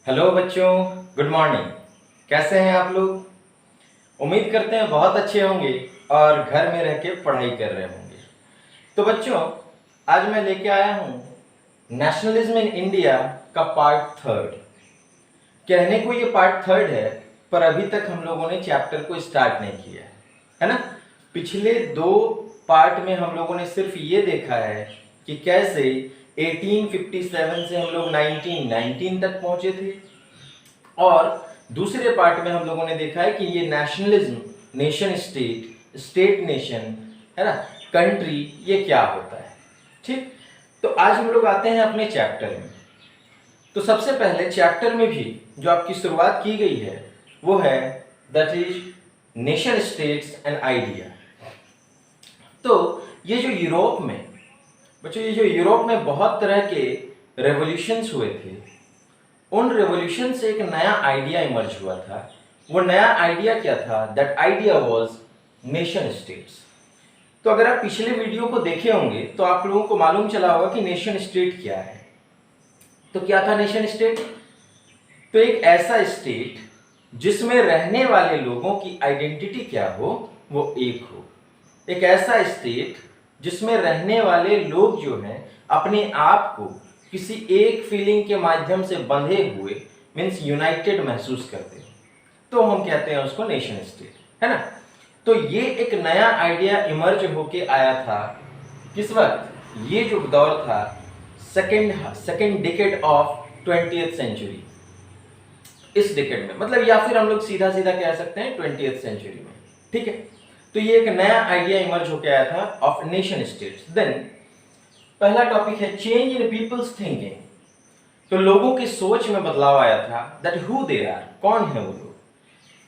Hello बच्चों, good morning. कैसे हैं आप लोग? उम्मीद करते हैं बहुत अच्छे होंगे और घर में रह के पढ़ाई कर रहे होंगे। तो बच्चों, आज मैं लेके आया हूँ नेशनलिज्म इन इंडिया का पार्ट थर्ड। कहने को ये पार्ट थर्ड है, पर अभी तक हम लोगों ने चैप्टर को स्टार्ट नहीं किया है ना। पिछले दो पार्ट में हम लोगों ने सिर्फ ये देखा है कि कैसे 1857 से हम लोग 1919 तक पहुंचे थे, और दूसरे पार्ट में हम लोगों ने देखा है कि ये nationalism, nation state, state nation, है ना, कंट्री, ये क्या होता है। ठीक, तो आज हम लोग आते हैं अपने चैप्टर में। तो सबसे पहले चैप्टर में भी जो आपकी शुरुआत की गई है वो है that is nation states and idea. तो ये जो यूरोप में बच्चों, ये जो यूरोप में बहुत तरह के रेवोल्यूशंस हुए थे, उन रेवोल्यूशन से एक नया आइडिया इमर्ज हुआ था। वो नया आइडिया क्या था? That idea was nation states. तो अगर आप पिछले वीडियो को देखे होंगे तो आप लोगों को मालूम चला होगा कि नेशन स्टेट क्या है। तो क्या था नेशन स्टेट? तो एक ऐसा स्टेट जिसमें रहने वाले लोगों की आइडेंटिटी क्या हो, वो एक हो। एक ऐसा स्टेट जिसमें रहने वाले लोग जो हैं अपने आप को किसी एक फीलिंग के माध्यम से बंधे हुए, मीन्स यूनाइटेड महसूस करते हैं, तो हम कहते हैं उसको नेशन स्टेट, है ना। तो ये एक नया आइडिया इमर्ज होके आया था किस वक्त? ये जो दौर था second decade of 20th century. इस डिकेड में, मतलब या फिर हम लोग सीधा सीधा कह सकते हैं 20th सेंचुरी में। ठीक है, तो ये एक नया आइडिया इमर्ज होके आया था ऑफ नेशन स्टेट्स। देन पहला टॉपिक है चेंज इन पीपल्स थिंकिंग। तो लोगों की सोच में बदलाव आया था, दैट हु दे आर, कौन है वो लोग।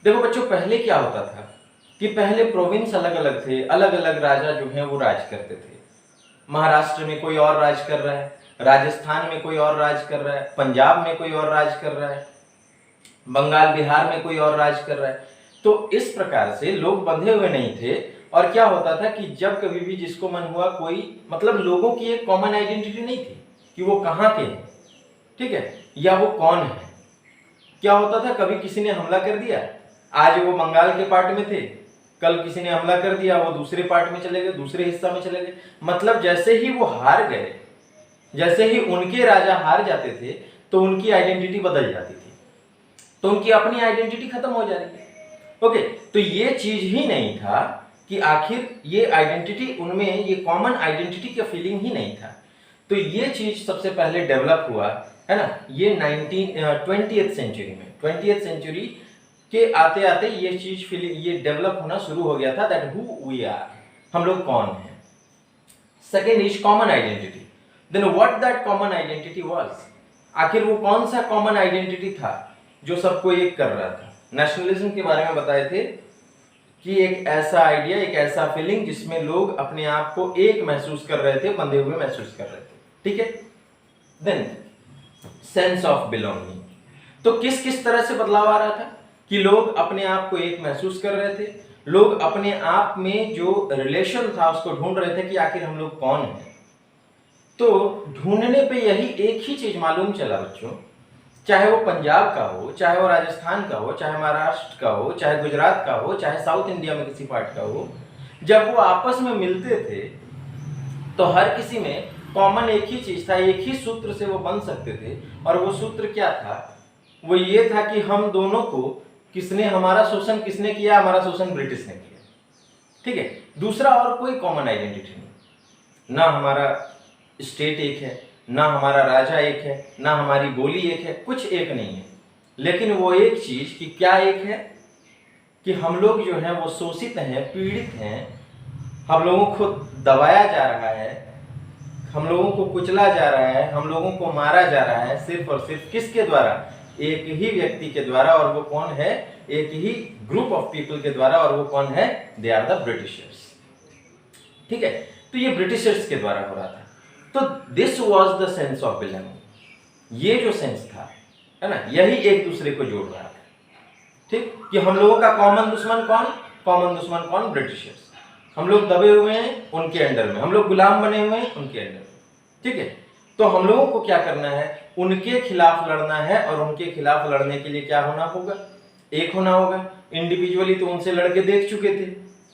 देखो बच्चों, पहले क्या होता था कि पहले प्रोविंस अलग अलग थे, अलग अलग राजा जो हैं वो राज करते थे। महाराष्ट्र में कोई और राज कर रहा है, राजस्थान में कोई और राज कर रहा है, पंजाब में कोई और राज कर रहा है, बंगाल बिहार में कोई और राज कर रहा है। तो इस प्रकार से लोग बंधे हुए नहीं थे, और क्या होता था कि जब कभी भी जिसको मन हुआ, कोई मतलब लोगों की एक कॉमन आइडेंटिटी नहीं थी कि वो कहाँ के हैं, ठीक है, या वो कौन है। क्या होता था, कभी किसी ने हमला कर दिया, आज वो बंगाल के पार्ट में थे, कल किसी ने हमला कर दिया, वो दूसरे पार्ट में चले गए, दूसरे हिस्सा में चले गए। मतलब जैसे ही वो हार गए, जैसे ही उनके राजा हार जाते थे, तो उनकी आइडेंटिटी बदल जाती थी, तो उनकी अपनी आइडेंटिटी खत्म हो जा रही थी। ओके, तो ये चीज ही नहीं था कि आखिर ये आइडेंटिटी उनमें, ये कॉमन आइडेंटिटी का फीलिंग ही नहीं था। तो ये चीज सबसे पहले डेवलप हुआ, है ना, ये 20th सेंचुरी में। 20th सेंचुरी के आते आते ये चीज फीलिंग, ये डेवलप होना शुरू हो गया था, दैट हु वी आर, हम लोग कौन हैं। Second is common identity. Then what that common identity was, आखिर वो कौन सा कॉमन आइडेंटिटी था जो सबको एक कर रहा था। नेशनलिज्म के बारे में बताए थे कि एक ऐसा आइडिया, एक ऐसा फीलिंग जिसमें लोग अपने आप को एक महसूस कर रहे थे, बंधे हुए महसूस कर रहे थे, ठीक है। Then sense of belonging. तो किस किस तरह से बदलाव आ रहा था कि लोग अपने आप को एक महसूस कर रहे थे, लोग अपने आप में जो रिलेशन था उसको ढूंढ रहे थे कि आखिर हम लोग कौन हैं। तो ढूंढने पे यही एक ही चीज मालूम चला बच्चों, चाहे वो पंजाब का हो, चाहे वो राजस्थान का हो, चाहे महाराष्ट्र का हो, चाहे गुजरात का हो, चाहे साउथ इंडिया में किसी पार्ट का हो, जब वो आपस में मिलते थे तो हर किसी में कॉमन एक ही चीज था, एक ही सूत्र से वो बन सकते थे। और वो सूत्र क्या था? वो ये था कि हम दोनों को किसने, हमारा शोषण किसने किया? हमारा शोषण ब्रिटिश ने किया, ठीक है। दूसरा और कोई कॉमन आइडेंटिटी नहीं, ना हमारा स्टेट एक है, ना हमारा राजा एक है, ना हमारी बोली एक है, कुछ एक नहीं है। लेकिन वो एक चीज कि क्या एक है कि हम लोग जो हैं वो शोषित हैं, पीड़ित हैं, हम लोगों को दबाया जा रहा है, हम लोगों को कुचला जा रहा है, हम लोगों को मारा जा रहा है, सिर्फ और सिर्फ किसके द्वारा? एक ही व्यक्ति के द्वारा। और वो कौन है? एक ही ग्रुप ऑफ पीपल के द्वारा। और वो कौन है? दे आर द ब्रिटिशर्स, ठीक है। तो ये ब्रिटिशर्स के द्वारा हो रहा था। तो this was the sense of belonging. ये जो सेंस था, है ना, यही एक दूसरे को जोड़ रहा था, ठीक, कि हम लोगों का कॉमन दुश्मन कौन? कॉमन दुश्मन कौन? ब्रिटिशर्स। हम लोग दबे हुए हैं उनके अंडर में, हम लोग गुलाम बने हुए हैं उनके अंडर में, ठीक है। तो हम लोगों को क्या करना है, उनके खिलाफ लड़ना है, और उनके खिलाफ लड़ने के लिए क्या होना होगा, एक होना होगा। इंडिविजुअली तो उनसे लड़के देख चुके थे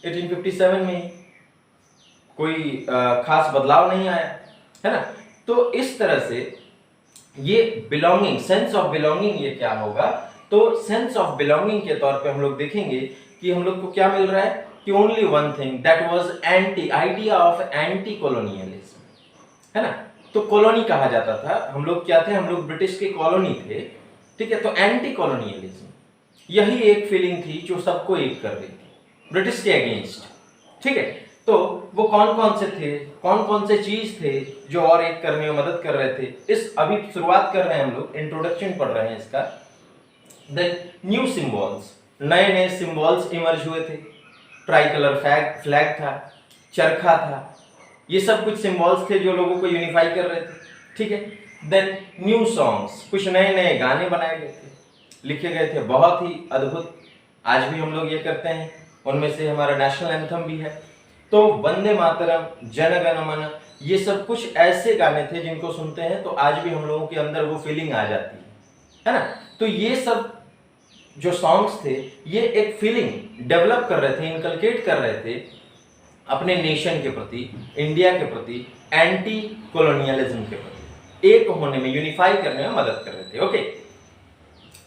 1857 में ही, कोई खास बदलाव नहीं आया, है ना। तो इस तरह से ये बिलोंगिंग, सेंस ऑफ बिलोंगिंग, ये क्या होगा, तो सेंस ऑफ बिलोंगिंग के तौर पे हम लोग देखेंगे कि हम लोग को क्या मिल रहा है कि only one thing that was anti, idea of anti colonialism, है ना। तो कॉलोनी कहा जाता था, हम लोग क्या थे, हम लोग ब्रिटिश के कॉलोनी थे, ठीक है। तो एंटी कॉलोनियलिज्म यही एक फीलिंग थी जो सबको एक कर रही थी ब्रिटिश के अगेंस्ट, ठीक है। तो वो कौन कौन से थे, कौन कौन से चीज थे जो और एक करने में मदद कर रहे थे, इस अभी शुरुआत कर रहे हैं हम लोग, इंट्रोडक्शन पढ़ रहे हैं इसका। देन न्यू सिंबल्स, नए नए सिंबल्स इमर्ज हुए थे, ट्राई कलर फ्लैग था, चरखा था, ये सब कुछ सिंबल्स थे जो लोगों को यूनिफाई कर रहे थे, ठीक है। देन न्यू सॉन्ग्स, कुछ नए नए गाने बनाए गए थे, लिखे गए थे, बहुत ही अद्भुत, आज भी हम लोग ये करते हैं। उनमें से हमारा नेशनल एंथम भी है। तो वंदे मातरम, जन गण मन, ये सब कुछ ऐसे गाने थे जिनको सुनते हैं तो आज भी हम लोगों के अंदर वो फीलिंग आ जाती है ना। तो ये सब जो सॉन्ग्स थे ये एक फीलिंग डेवलप कर रहे थे, इनकलकेट कर रहे थे अपने नेशन के प्रति, इंडिया के प्रति, एंटी कॉलोनियलिज्म के प्रति, एक होने में, यूनिफाई करने में मदद कर रहे थे। Okay,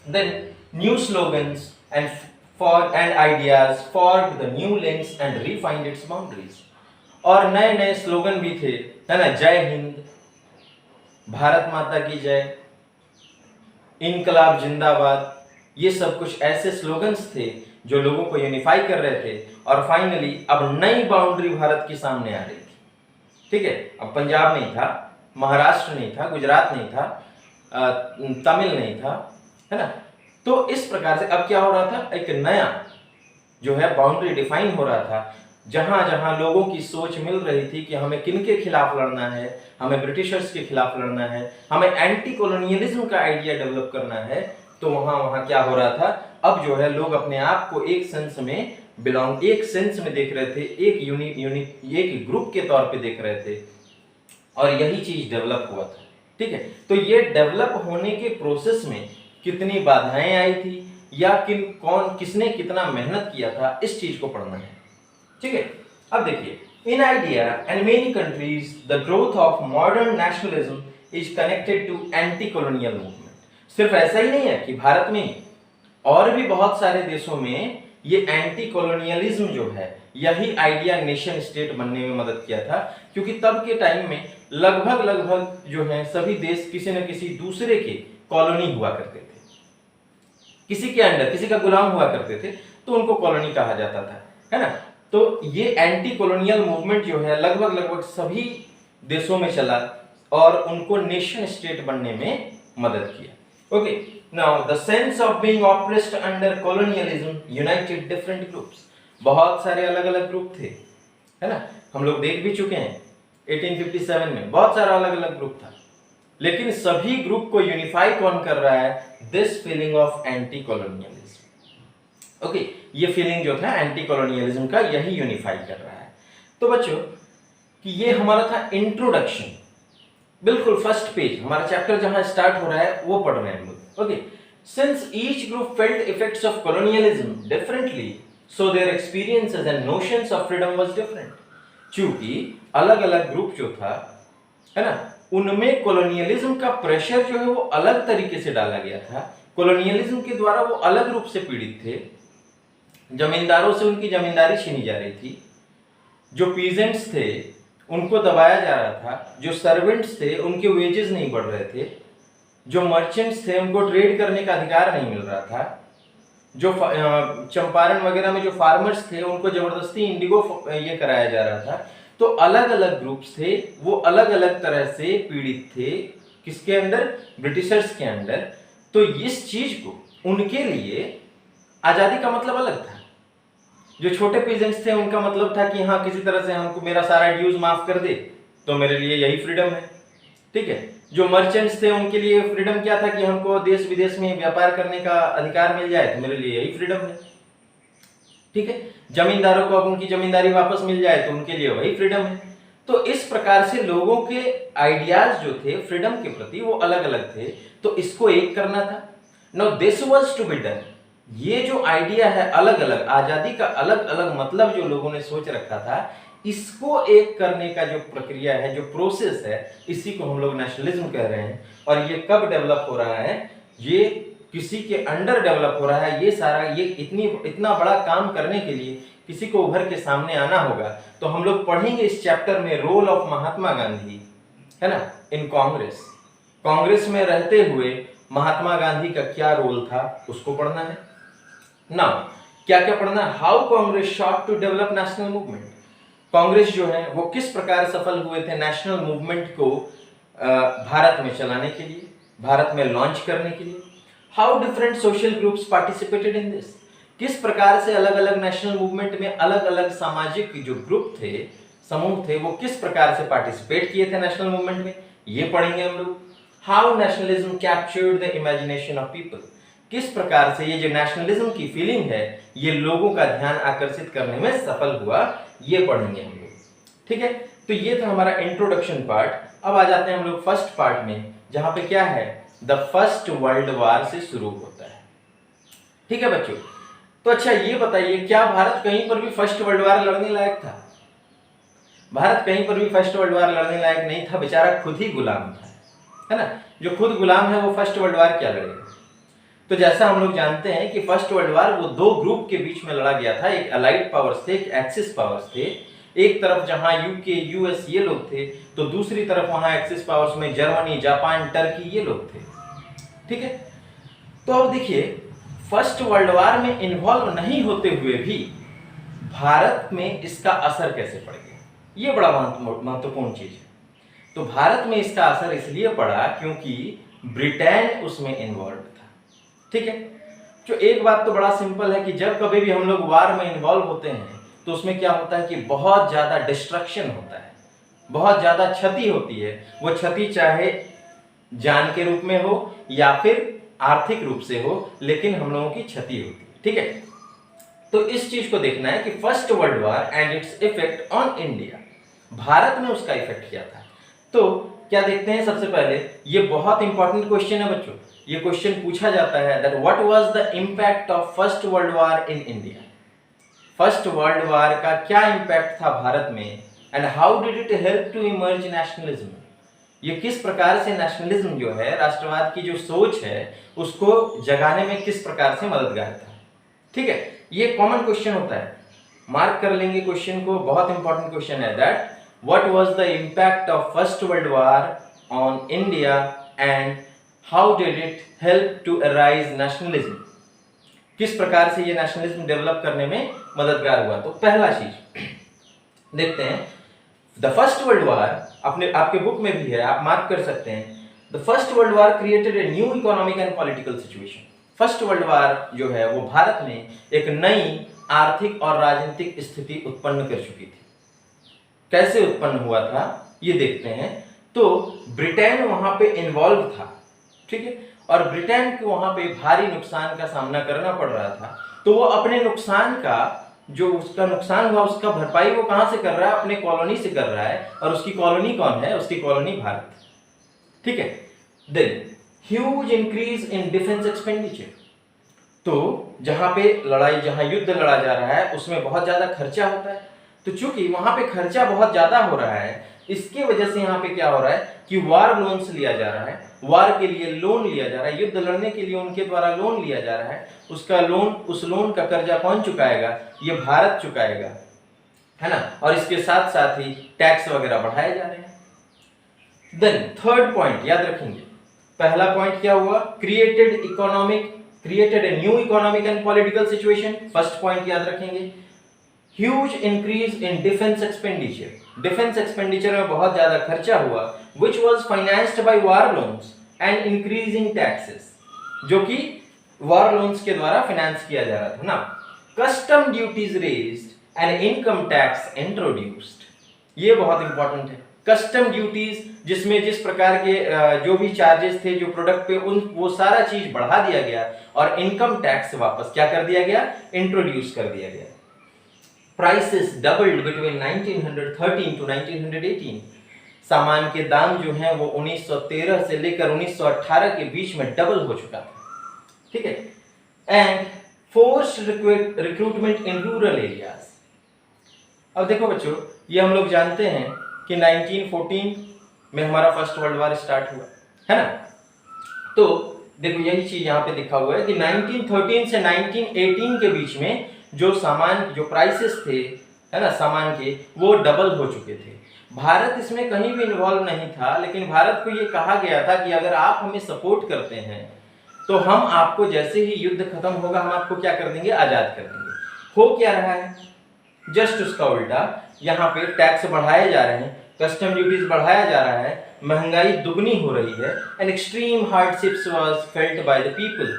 then new slogans and ideas formed the new links and refined its boundaries, और नए नए स्लोगन भी थे, है ना, जय हिंद, भारत माता की जय, इनकलाब जिंदाबाद, ये सब कुछ ऐसे स्लोगन्स थे जो लोगों को यूनिफाई कर रहे थे। और फाइनली अब नई बाउंड्री भारत के सामने आ रही थी, ठीक है। अब पंजाब नहीं था, महाराष्ट्र नहीं था, गुजरात नहीं था, तमिल नहीं था, है ना। तो इस प्रकार से अब क्या हो रहा था, एक नया जो है बाउंड्री डिफाइन हो रहा था, जहां जहां लोगों की सोच मिल रही थी कि हमें किनके खिलाफ लड़ना है, हमें ब्रिटिशर्स के खिलाफ लड़ना है, हमें एंटी कॉलोनियलिज्म का आइडिया डेवलप करना है। तो वहां वहां क्या हो रहा था, अब जो है लोग अपने आप को एक सेंस में बिलोंग, एक सेंस में देख रहे थे, एक ग्रुप के तौर पे देख रहे थे, और यही चीज डेवलप हुआ था, ठीक है। तो ये डेवलप होने के प्रोसेस में कितनी बाधाएं आई थी, या किसने कितना मेहनत किया था, इस चीज को पढ़ना है, ठीक है। अब देखिए, in India and many countries the growth of modern nationalism is connected to anti colonial movement. सिर्फ ऐसा ही नहीं है कि भारत में, और भी बहुत सारे देशों में ये एंटी कॉलोनियलिज्म जो है, यही आइडिया नेशन स्टेट बनने में मदद किया था। क्योंकि तब के टाइम में लगभग जो है सभी देश किसी न किसी दूसरे के कॉलोनी हुआ करते थे, किसी के अंडर, किसी का गुलाम हुआ करते थे, तो उनको कॉलोनी कहा जाता था, है ना। तो ये एंटी कॉलोनियल मूवमेंट जो है लगभग सभी देशों में चला और उनको नेशन स्टेट बनने में मदद किया। Okay, now the sense of being oppressed under colonialism United different groups. बहुत सारे अलग अलग ग्रुप थे, है ना, हम लोग देख भी चुके हैं 1857 में बहुत सारा अलग अलग ग्रुप था, लेकिन सभी ग्रुप को यूनिफाई कौन कर रहा है, this feeling of anti colonialism. Okay, ये फीलिंग जो था एंटी कॉलोनियलिज्म का, यही यूनिफाई कर रहा है। तो बच्चों कि ये हमारा था इंट्रोडक्शन, बिल्कुल फर्स्ट पेज, हमारा चैप्टर जहां स्टार्ट हो रहा है वो पढ़ रहे हैं हम लोग। Okay, since each group felt effects of colonialism differently, so their experiences and notions of freedom was different. क्योंकि अलग अलग ग्रुप जो था, है ना, उनमें कॉलोनियलिज्म का प्रेशर जो है वो अलग तरीके से डाला गया था। कॉलोनियलिज्म के द्वारा वो अलग रूप से पीड़ित थे, जमींदारों से उनकी जमींदारी छीनी जा रही थी, जो पीजेंट्स थे उनको दबाया जा रहा था, जो सर्वेंट्स थे उनके वेजेस नहीं बढ़ रहे थे, जो मर्चेंट्स थे उनको ट्रेड करने का अधिकार नहीं मिल रहा था, जो चंपारण वगैरह में जो फार्मर्स थे उनको जबरदस्ती इंडिगो ये कराया जा रहा था। तो अलग अलग ग्रुप्स थे, वो अलग अलग तरह से पीड़ित थे, किसके अंडर, ब्रिटिशर्स के अंडर। तो इस चीज को, उनके लिए आजादी का मतलब अलग था। जो छोटे पीजेंट्स थे उनका मतलब था कि हाँ, किसी तरह से हमको मेरा सारा ड्यूज माफ कर दे तो मेरे लिए यही फ्रीडम है, ठीक है। जो मर्चेंट्स थे उनके लिए फ्रीडम क्या था कि हमको देश विदेश में व्यापार करने का अधिकार मिल जाए तो मेरे लिए यही फ्रीडम है, ठीक है। जमींदारों को अब उनकी जमींदारी वापस मिल जाए तो उनके लिए वही फ्रीडम है। तो इस प्रकार से लोगों के आइडियाज जो थे फ्रीडम के प्रति वो अलग अलग थे, तो इसको एक करना था। Now this was to be done. ये जो आइडिया है अलग अलग, आजादी का अलग अलग मतलब जो लोगों ने सोच रखा था, इसको एक करने का जो प्रक्रिया है, जो प्रोसेस है, इसी को हम लोग नेशनलिज्म कह रहे हैं। और ये कब डेवलप हो रहा है? ये किसी के अंडर डेवलप हो रहा है। ये सारा ये इतना बड़ा काम करने के लिए किसी को उभर के सामने आना होगा। तो हम लोग पढ़ेंगे इस चैप्टर में रोल ऑफ महात्मा गांधी, है ना, इन कांग्रेस। कांग्रेस में रहते हुए महात्मा गांधी का क्या रोल था उसको पढ़ना है। ना क्या क्या पढ़ना है? How Congress sought to develop national movement. Congress जो है वो किस प्रकार सफल हुए थे नेशनल मूवमेंट को भारत में चलाने के लिए, भारत में लॉन्च करने के लिए। How different social groups participated in this. किस प्रकार से अलग अलग नेशनल मूवमेंट में अलग अलग सामाजिक जो ग्रुप थे, समूह थे, वो किस प्रकार से पार्टिसिपेट किए थे नेशनल मूवमेंट में, ये पढ़ेंगे हम लोग। How nationalism captured the imagination of people. किस प्रकार से ये जो नेशनलिज्म की फीलिंग है ये लोगों का ध्यान आकर्षित करने में सफल हुआ, ये पढ़ेंगे हम लोग। ठीक है, तो ये था हमारा इंट्रोडक्शन पार्ट। अब आ जाते हैं हम लोग फर्स्ट पार्ट में, जहां पे क्या है, द फर्स्ट वर्ल्ड वार से शुरू होता है। ठीक है बच्चों, तो अच्छा ये बताइए, क्या भारत कहीं पर भी फर्स्ट वर्ल्ड वार लड़ने लायक था? भारत कहीं पर भी फर्स्ट वर्ल्ड वार लड़ने लायक नहीं था, बेचारा खुद ही गुलाम था, है ना। जो खुद गुलाम है वो फर्स्ट वर्ल्ड वार क्या लड़ेगा? तो जैसा हम लोग जानते हैं कि फर्स्ट वर्ल्ड वार वो दो ग्रुप के बीच में लड़ा गया था। एक अलाइड पावर्स थे, एक एक्सिस पावर्स थे। एक तरफ जहां यूके यूएस ये लोग थे, तो दूसरी तरफ वहां एक्सिस पावर्स में जर्मनी जापान टर्की ये लोग थे। ठीक है, तो अब देखिए, फर्स्ट वर्ल्ड वार में इन्वॉल्व नहीं होते हुए भी भारत में इसका असर कैसे पड़ गया, ये बड़ा महत्वपूर्ण चीज है। तो भारत में इसका असर इसलिए पड़ा क्योंकि ब्रिटेन उसमें इन्वॉल्व था। ठीक है, जो एक बात तो बड़ा सिंपल है कि जब कभी भी हम लोग वार में इन्वॉल्व होते हैं तो उसमें क्या होता है कि बहुत ज्यादा डिस्ट्रक्शन होता है, बहुत ज्यादा क्षति होती है। वो क्षति चाहे जान के रूप में हो या फिर आर्थिक रूप से हो, लेकिन हम लोगों की क्षति होती है। ठीक है, तो इस चीज को देखना है कि first world war and its effect on India, Bharat में उसका इफेक्ट क्या था। तो क्या देखते हैं, सबसे पहले ये बहुत इंपॉर्टेंट क्वेश्चन है बच्चों। ये क्वेश्चन पूछा जाता है that what was the impact of first world war in India. First world war का क्या इंपैक्ट था भारत में, and how did it help to emerge nationalism. ये किस प्रकार से नेशनलिज्म जो है, राष्ट्रवाद की जो सोच है, उसको जगाने में किस प्रकार से मददगार था। ठीक है, ये कॉमन क्वेश्चन होता है, मार्क कर लेंगे क्वेश्चन को, बहुत इंपॉर्टेंट क्वेश्चन है that what was the impact of first world war on India and how did it help to arise nationalism. किस प्रकार से ये नेशनलिज्म डेवलप करने में मददगार हुआ। तो पहला चीज देखते हैं, द फर्स्ट वर्ल्ड वार, अपने आपके बुक में भी है, आप मार्क कर सकते हैं। The first world war created a new economic and political situation. First world वार जो है वो भारत में एक नई आर्थिक और राजनीतिक स्थिति उत्पन्न कर चुकी थी। कैसे उत्पन्न हुआ था ये देखते हैं। तो ब्रिटेन वहां पे इन्वॉल्व था, ठीक है, और ब्रिटेन को वहां पे भारी नुकसान का सामना करना पड़ रहा था। तो वो अपने नुकसान का, जो उसका नुकसान हुआ उसका भरपाई वो कहां से कर रहा है, अपने कॉलोनी से कर रहा है। और उसकी कॉलोनी कौन है, उसकी कॉलोनी भारत। ठीक है, then huge increase in defence expenditure. तो जहां पे लड़ाई, जहां युद्ध लड़ा जा रहा है उसमें बहुत ज्यादा खर्चा होता है। तो चूंकि वहां पे खर्चा बहुत ज्यादा हो रहा है, इसके वजह से यहाँ पे क्या हो रहा है कि वार लोन्स लिया जा रहा है, वार के लिए लोन लिया जा रहा है, युद्ध लड़ने के लिए उनके द्वारा लोन लिया जा रहा है। उसका लोन, उस लोन का कर्जा कौन चुकाएगा, ये भारत चुकाएगा, है ना। और इसके साथ साथ ही टैक्स वगैरह बढ़ाए जा रहे हैं। देन थर्ड पॉइंट याद रखेंगे, पहला पॉइंट क्या हुआ, created a new economic and political situation. First point याद रखेंगे, huge increase in defence expenditure. Defence expenditure में बहुत ज्यादा खर्चा हुआ, which was financed by war loans and increasing taxes, जो कि war loans के द्वारा फाइनेंस किया जा रहा था ना। Custom duties raised and income tax introduced, ये बहुत इंपॉर्टेंट है। कस्टम ड्यूटीज, जिसमें जिस प्रकार के जो भी चार्जेस थे जो प्रोडक्ट पे, उन वो सारा चीज बढ़ा दिया गया, और इनकम टैक्स वापस क्या कर दिया गया, इंट्रोड्यूस कर दिया गया। Prices doubled between 1913 to 1918। सामान के दाम जो हैं वो 1913 से लेकर 1918 के बीच में डबल हो चुका था, ठीक है। And forced recruitment in rural areas. अब देखो बच्चों, ये हम लोग जानते हैं कि 1914 में हमारा फर्स्ट वर्ल्ड वॉर स्टार्ट हुआ, है ना। तो देखो यही चीज यहाँ पे लिखा हुआ है कि 1913 से 1918 के बीच में जो सामान, जो प्राइसेस थे, है ना, सामान के, वो डबल हो चुके थे। भारत इसमें कहीं भी इन्वॉल्व नहीं था, लेकिन भारत को ये कहा गया था कि अगर आप हमें सपोर्ट करते हैं तो हम आपको, जैसे ही युद्ध खत्म होगा, हम आपको क्या कर देंगे, आजाद कर देंगे। हो क्या रहा है, जस्ट उसका उल्टा। यहाँ पे टैक्स बढ़ाए जा रहे हैं, कस्टम ड्यूटीज बढ़ाया जा रहा है, महंगाई दुगनी हो रही है, and extreme hardships was felt by the people.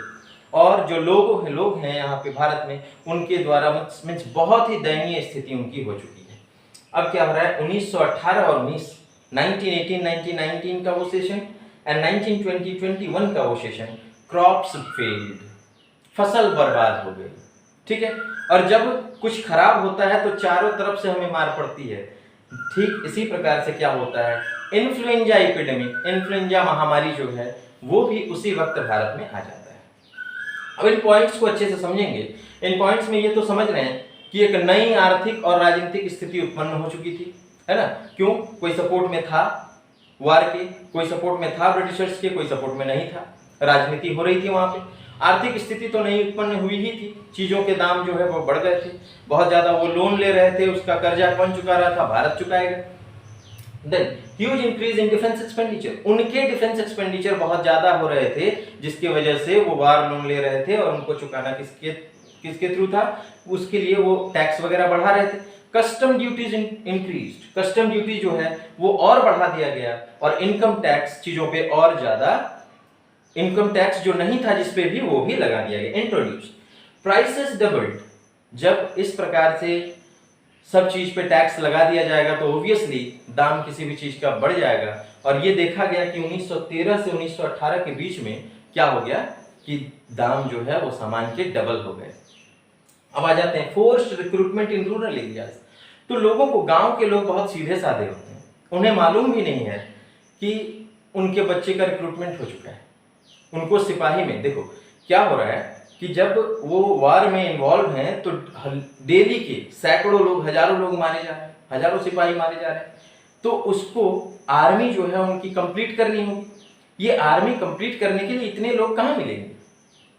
और जो लोग हैं यहाँ पे भारत में, उनके द्वारा मीन्स बहुत ही दयनीय स्थिति उनकी हो चुकी है। अब क्या हो रहा है, 1918 और 1919 का वो सेशन एंड 1920-21 का वो सेशन, क्रॉप्स फेल्ड, फसल बर्बाद हो गई, ठीक है। और जब कुछ खराब होता है तो चारों तरफ से हमें मार पड़ती है। ठीक इसी प्रकार से क्या होता है, इन्फ्लुएंजा एपिडेमिक, इन्फ्लुएंजा महामारी जो है वो भी उसी वक्त भारत में आ जाता है। अब इन पॉइंट्स को अच्छे से समझेंगे। इन पॉइंट्स में ये तो समझ रहे हैं कि एक नई आर्थिक और राजनीतिक स्थिति उत्पन्न हो चुकी थी, है ना। क्यों, कोई सपोर्ट में था वार के, कोई सपोर्ट में था ब्रिटिशर्स के, कोई सपोर्ट में नहीं था, राजनीति हो रही थी वहां पे। आर्थिक स्थिति तो नहीं उत्पन्न हुई ही थी, चीजों के दाम जो है वो बढ़ गए थे बहुत ज्यादा, वो लोन ले रहे थे, उसका कर्जा बन चुका रहा था, भारत चुकाएगा। Then huge increase in defence expenditure, उनके डिफेंस एक्सपेंडिचर बहुत ज्यादा हो रहे थे, जिसकी वजह से वो वार लोन ले रहे थे, और उनको चुकाना किसके थ्रू था, उसके लिए वो टैक्स वगैरह बढ़ा रहे थे। Custom duties increased, custom duty जो है वो और बढ़ा दिया गया, और इनकम टैक्स चीजों पे और ज्यादा, इनकम टैक्स जो नहीं था जिसपे भी, वो भी लगा दिया गया, इंट्रोड्यूस। प्राइसेस डबल्ड, जब इस प्रकार से सब चीज पे टैक्स लगा दिया जाएगा तो ऑब्वियसली दाम किसी भी चीज का बढ़ जाएगा। और ये देखा गया कि 1913 से 1918 के बीच में क्या हो गया कि दाम जो है वो सामान के डबल हो गए। अब आ जाते हैं forced recruitment in rural areas. तो लोगों को, गांव के लोग बहुत सीधे साधे होते हैं, उन्हें मालूम भी नहीं है कि उनके बच्चे का रिक्रूटमेंट हो चुका है। उनको सिपाही में, देखो क्या हो रहा है कि जब वो वार में इन्वॉल्व हैं तो डेली के सैकड़ों लोग, हजारों लोग मारे जा रहे हैं, हजारों सिपाही मारे जा रहे हैं। तो उसको आर्मी जो है उनकी कंप्लीट करनी होगी। ये आर्मी कंप्लीट करने के लिए इतने लोग कहाँ मिलेंगे,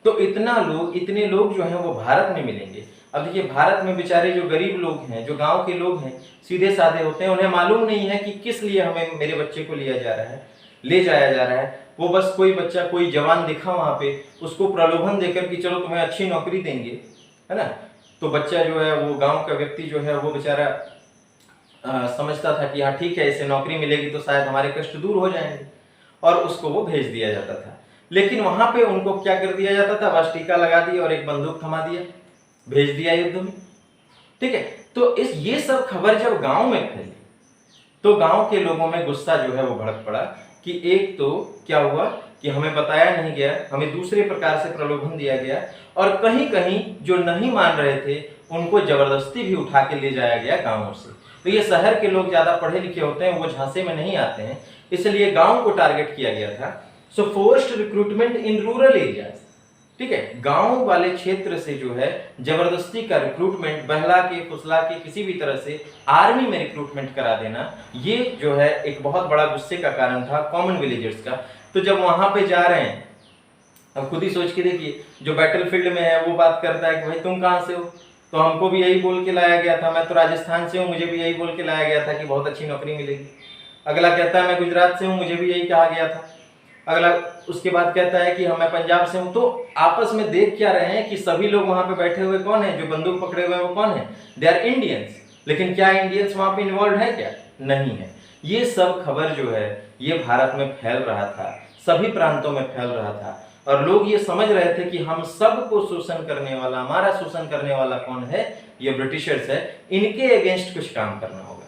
तो इतने लोग जो हैं वो भारत में मिलेंगे। अब देखिए, भारत में बेचारे जो गरीब लोग हैं, जो गांव के लोग हैं, सीधे साधे होते हैं, उन्हें मालूम नहीं है कि किस लिए हमें, मेरे बच्चे को ले जाया जा रहा है। वो बस कोई बच्चा, कोई जवान दिखा वहां पे, उसको प्रलोभन देकर कि चलो तुम्हें अच्छी नौकरी देंगे, है ना। तो बच्चा जो है, वो गांव का व्यक्ति जो है, वो बेचारा समझता था कि हाँ ठीक है, इसे नौकरी मिलेगी तो शायद हमारे कष्ट दूर हो जाएंगे, और उसको वो भेज दिया जाता था। लेकिन वहां पे उनको क्या कर दिया जाता था, बस टीका लगा दिया और एक बंदूक थमा दिया, भेज दिया युद्ध में, ठीक है। तो ये सब खबर जब गांव में फैली तो गांव के लोगों में गुस्सा जो है वो भड़क पड़ा कि एक तो क्या हुआ कि हमें बताया नहीं गया, हमें दूसरे प्रकार से प्रलोभन दिया गया, और कहीं कहीं जो नहीं मान रहे थे उनको जबरदस्ती भी उठा के ले जाया गया गांवों से। तो ये शहर के लोग ज्यादा पढ़े लिखे होते हैं, वो झांसे में नहीं आते हैं, इसलिए गांव को टारगेट किया गया था। So forced recruitment in rural areas, ठीक है, गांव वाले क्षेत्र से जो है जबरदस्ती का रिक्रूटमेंट, बहला के फुसला के किसी भी तरह से आर्मी में रिक्रूटमेंट करा देना, ये जो है एक बहुत बड़ा गुस्से का कारण था कॉमन विलेजर्स का। तो जब वहां पे जा रहे हैं, अब खुद ही सोच के देखिए, जो बैटलफील्ड में है वो बात करता है कि भाई तुम कहाँ से हो, तो हमको भी यही बोल के लाया गया था, मैं तो राजस्थान से हूँ, मुझे भी यही बोल के लाया गया था कि बहुत अच्छी नौकरी मिलेगी। अगला कहता है मैं गुजरात से हूँ, मुझे भी यही कहा गया था। अगला उसके बाद कहता है कि हम, मैं पंजाब से हूं। तो आपस में देख क्या रहे हैं कि सभी लोग वहां पे बैठे हुए कौन है, जो बंदूक पकड़े हुए हैं वो कौन है, दे आर इंडियंस। लेकिन क्या इंडियंस वहां पे इन्वॉल्व है, क्या नहीं है। ये सब खबर जो है ये भारत में फैल रहा था, सभी प्रांतों में फैल रहा था, और लोग ये समझ रहे थे कि हम सबको शोषण करने वाला, हमारा शोषण करने वाला कौन है, ये ब्रिटिशर्स है, इनके अगेंस्ट कुछ काम करना होगा।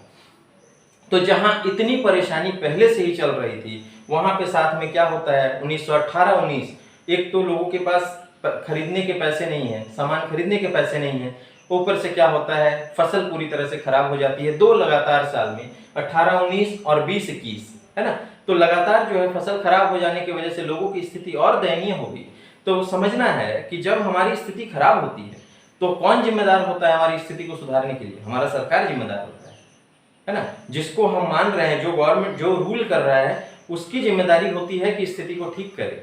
तो जहां इतनी परेशानी पहले से ही चल रही थी, वहां पे साथ में क्या होता है, 1918-19, एक तो लोगों के पास खरीदने के पैसे नहीं है, सामान खरीदने के पैसे नहीं है, ऊपर से क्या होता है, फसल पूरी तरह से खराब हो जाती है। 2 लगातार साल में 18-19 और 20-21, है ना, तो लगातार जो है फसल खराब हो जाने की वजह से लोगों की स्थिति और दयनीय होगी। तो समझना है कि जब हमारी स्थिति खराब होती है तो कौन जिम्मेदार होता है हमारी स्थिति को सुधारने के लिए? हमारा सरकार जिम्मेदार होता है ना, जिसको हम मान रहे हैं, जो गवर्नमेंट जो रूल कर रहा है उसकी जिम्मेदारी होती है कि स्थिति को ठीक करे,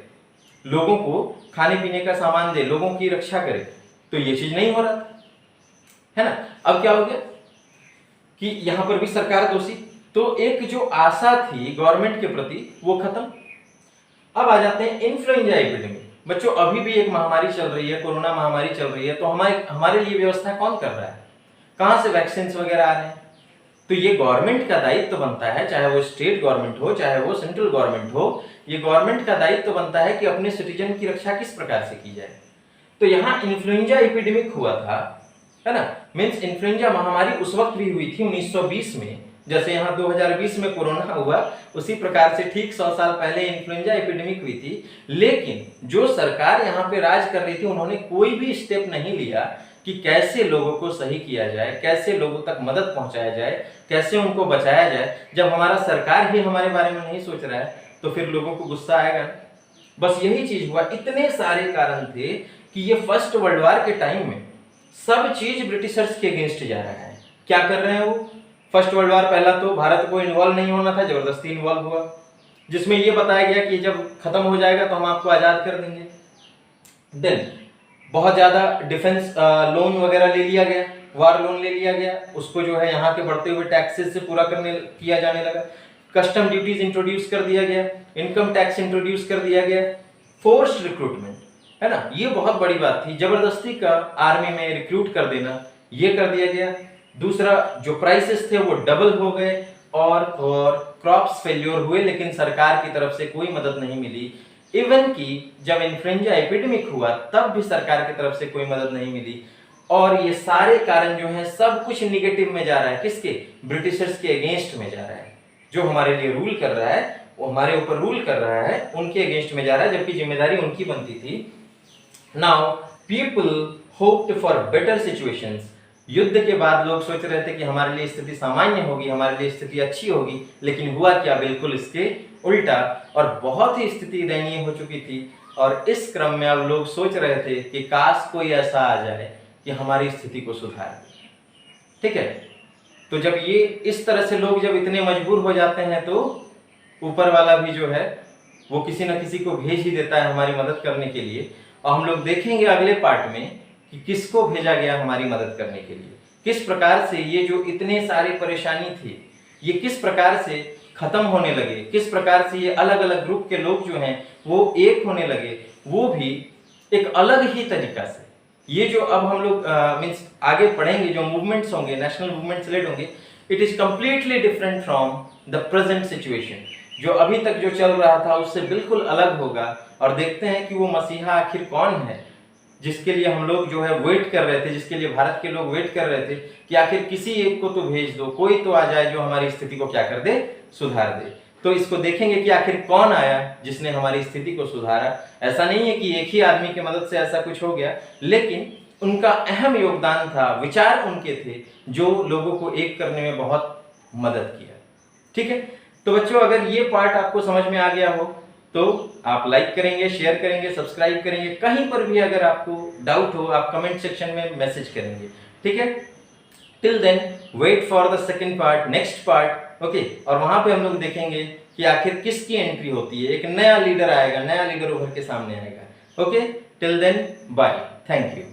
लोगों को खाने पीने का सामान दे, लोगों की रक्षा करे। तो ये चीज नहीं हो रहा था, है ना। अब क्या हो गया कि यहां पर भी सरकार दोषी, तो एक जो आशा थी गवर्नमेंट के प्रति वो खत्म। अब आ जाते हैं इन्फ्लुएंजा एपिडेमिक। बच्चों अभी भी एक महामारी चल रही है, कोरोना महामारी चल रही है, तो हमारे लिए व्यवस्था कौन कर रहा है? कहां से वैक्सीन वगैरह आ रहे हैं? तो ये गवर्नमेंट का दायित्व बनता है, चाहे वो स्टेट गवर्नमेंट हो चाहे वो सेंट्रल गवर्नमेंट हो, ये गवर्नमेंट का दायित्व बनता है कि अपने सिटीजन की रक्षा किस प्रकार से की जाए। तो यहाँ इन्फ्लुएंजा एपिडेमिक हुआ था, है ना, मींस इन्फ्लुएंजा महामारी उस वक्त भी हुई थी 1920 में, जैसे यहाँ 2020 में कोरोना हुआ, उसी प्रकार से ठीक 100 साल पहले इन्फ्लुएंजा एपिडेमिक हुई थी। लेकिन जो सरकार यहाँ पे राज कर रही थी उन्होंने कोई भी स्टेप नहीं लिया कि कैसे लोगों को सही किया जाए, कैसे लोगों तक मदद पहुंचाया जाए, कैसे उनको बचाया जाए। जब हमारा सरकार ही हमारे बारे में नहीं सोच रहा है तो फिर लोगों को गुस्सा आएगा। बस यही चीज हुआ। इतने सारे कारण थे कि ये फर्स्ट वर्ल्ड वॉर के टाइम में सब चीज ब्रिटिशर्स के अगेंस्ट जा रहा है। क्या कर रहे हैं वो? फर्स्ट वर्ल्ड वॉर, पहला तो भारत को इन्वॉल्व नहीं होना था, जबरदस्ती इन्वॉल्व हुआ, जिसमें ये बताया गया कि जब खत्म हो जाएगा तो हम आपको आजाद कर देंगे। देन बहुत ज्यादा डिफेंस लोन वगैरह ले लिया गया, वार लोन ले लिया गया, उसको जो है यहाँ के बढ़ते हुए टैक्सेस से पूरा किया जाने लगा। कस्टम ड्यूटीज इंट्रोड्यूस कर दिया गया, इनकम टैक्स इंट्रोड्यूस कर दिया गया, फोर्स्ड रिक्रूटमेंट, है ना, ये बहुत बड़ी बात थी, जबरदस्ती का आर्मी में रिक्रूट कर देना, ये कर दिया गया। दूसरा, जो प्राइसेस थे वो डबल हो गए और क्रॉप्स फेल्योर हुए, लेकिन सरकार की तरफ से कोई मदद नहीं मिली। इवन कि जब इन्फ्लुएंजा एपिडेमिक हुआ तब भी सरकार की तरफ से कोई मदद नहीं मिली। और ये सारे कारण जो है सब कुछ निगेटिव में जा रहा है, किसके? ब्रिटिशर्स के अगेंस्ट में जा रहा है। जो हमारे लिए रूल कर रहा है, वो हमारे ऊपर रूल कर रहा है, उनके अगेंस्ट में जा रहा है, जबकि जिम्मेदारी उनकी बनती थी। Now people hoped for better situations. युद्ध के बाद लोग सोच रहे थे कि हमारे लिए स्थिति सामान्य होगी, हमारे लिए स्थिति अच्छी होगी, लेकिन हुआ क्या? बिल्कुल इसके उल्टा, और बहुत ही स्थिति दयनीय हो चुकी थी। और इस क्रम में अब लोग सोच रहे थे कि काश कोई ऐसा आ जाए कि हमारी स्थिति को सुधार दे। ठीक है, तो जब ये इस तरह से लोग जब इतने मजबूर हो जाते हैं तो ऊपर वाला भी जो है वो किसी न किसी को भेज ही देता है हमारी मदद करने के लिए। और हम लोग देखेंगे अगले पार्ट में कि किसको भेजा गया हमारी मदद करने के लिए, किस प्रकार से ये जो इतने सारे परेशानी थी ये किस प्रकार से खत्म होने लगे, किस प्रकार से ये अलग अलग ग्रुप के लोग जो हैं वो एक होने लगे, वो भी एक अलग ही तरीका से। ये जो अब हम लोग मीन्स आगे पढ़ेंगे, जो मूवमेंट्स होंगे, नेशनल मूवमेंट्स लेड होंगे, it is completely different from the present situation. जो अभी तक जो चल रहा था उससे बिल्कुल अलग होगा। और देखते हैं कि वो मसीहा आखिर कौन है जिसके लिए हम लोग जो है वेट कर रहे थे, जिसके लिए भारत के लोग वेट कर रहे थे कि आखिर किसी एक को तो भेज दो, कोई तो आ जाए जो हमारी स्थिति को क्या कर दे, सुधार दे। तो इसको देखेंगे कि आखिर कौन आया जिसने हमारी स्थिति को सुधारा। ऐसा नहीं है कि एक ही आदमी की मदद से ऐसा कुछ हो गया, लेकिन उनका अहम योगदान था, विचार उनके थे जो लोगों को एक करने में बहुत मदद किया। ठीक है, तो बच्चों अगर ये पार्ट आपको समझ में आ गया हो तो आप लाइक करेंगे, शेयर करेंगे, सब्सक्राइब करेंगे। कहीं पर भी अगर आपको डाउट हो आप कमेंट सेक्शन में मैसेज करेंगे। ठीक है, till then wait for the second part, next part. Okay, और वहां पे हम लोग देखेंगे कि आखिर किसकी एंट्री होती है, एक नया लीडर आएगा, नया लीडर उभर के सामने आएगा। Okay, till then bye, thank you.